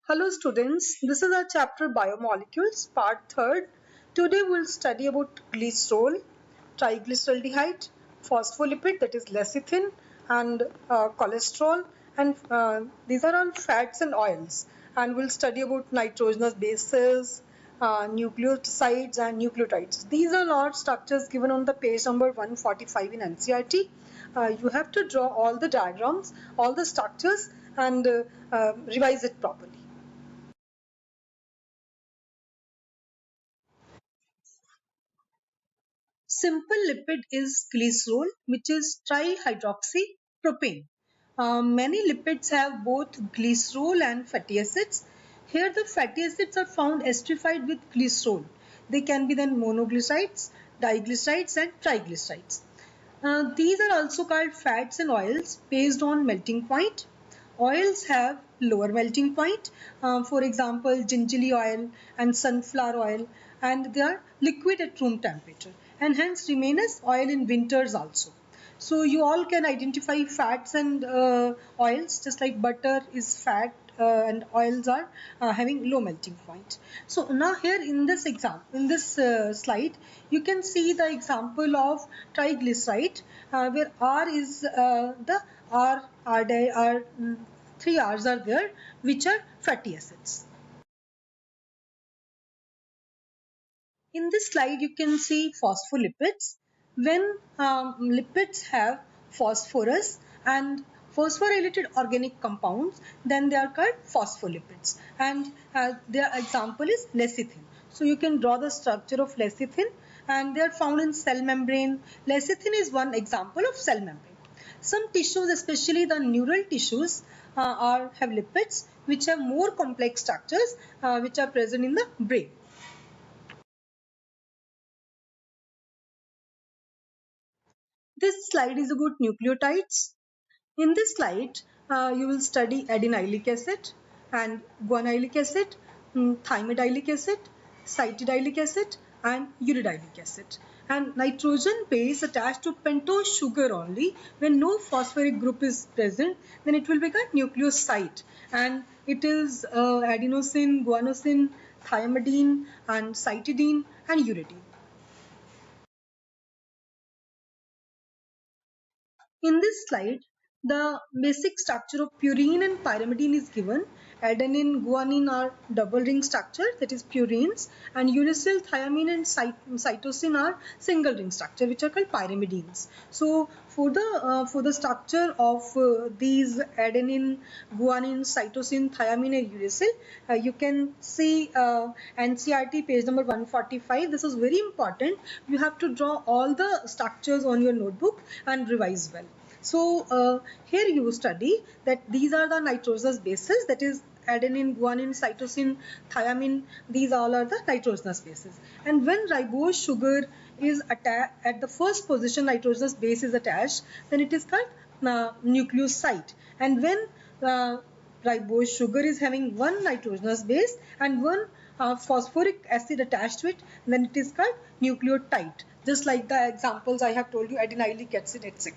Hello students, this is our chapter Biomolecules, part 3rd. Today we'll study about glycerol, triglyceraldehyde, phospholipid that is lecithin and cholesterol, and these are all fats and oils, and we'll study about nitrogenous bases, nucleosides and nucleotides. These are all structures given on the page number 145 in NCERT. You have to draw all the diagrams, all the structures, and revise it properly. Simple lipid is glycerol, which is trihydroxypropane. Many lipids have both glycerol and fatty acids. Here the fatty acids are found esterified with glycerol. They can be then monoglycerides, diglycerides and triglycerides. These are also called fats and oils based on melting point. Oils have lower melting point, for example gingerly oil and sunflower oil, and they are liquid at room temperature and hence remain as oil in winters also. So you all can identify fats and oils, just like butter is fat and oils are having low melting point. So now here in this slide, you can see the example of triglyceride, where R is the three R's are there, which are fatty acids. In this slide, you can see phospholipids. When lipids have phosphorus and phosphorylated organic compounds, then they are called phospholipids. And their example is lecithin. So you can draw the structure of lecithin, and they are found in cell membrane. Lecithin is one example of cell membrane. Some tissues, especially the neural tissues, have lipids which have more complex structures which are present in the brain. This slide is about nucleotides. In this slide, you will study adenylic acid and guanylic acid, thiamidylic acid, cytidyllic acid and uridylic acid. And nitrogen base attached to pentose sugar only, when no phosphoric group is present, then it will become nucleoside. And it is adenosine, guanosine, thiamidine and cytidine and uridine. In this slide, the basic structure of purine and pyrimidine is given. Adenine, guanine are double ring structure, that is purines, and uracil, thiamine and cytosine are single ring structure, which are called pyrimidines. So for the structure of these adenine, guanine, cytosine, thiamine and uracil, you can see NCERT page number 145. This is very important. You have to draw all the structures on your notebook and revise well. So here you study that these are the nitrogenous bases, that is adenine, guanine, cytosine, thiamine. These all are the nitrogenous bases. And when ribose sugar is attached at the first position, nitrogenous base is attached, then it is called nucleoside. And when ribose sugar is having one nitrogenous base and one phosphoric acid attached to it, then it is called nucleotide. Just like the examples I have told you, adenylic acid, etc.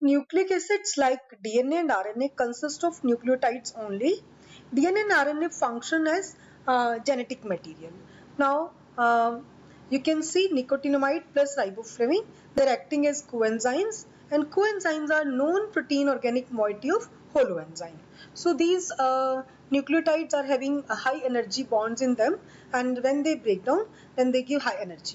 Nucleic acids like DNA and RNA consist of nucleotides only. DNA and RNA function as genetic material. Now, you can see nicotinamide plus riboflavin. They are acting as coenzymes, and coenzymes are known protein organic moiety of holoenzyme. So these nucleotides are having a high energy bonds in them, and when they break down, then they give high energy.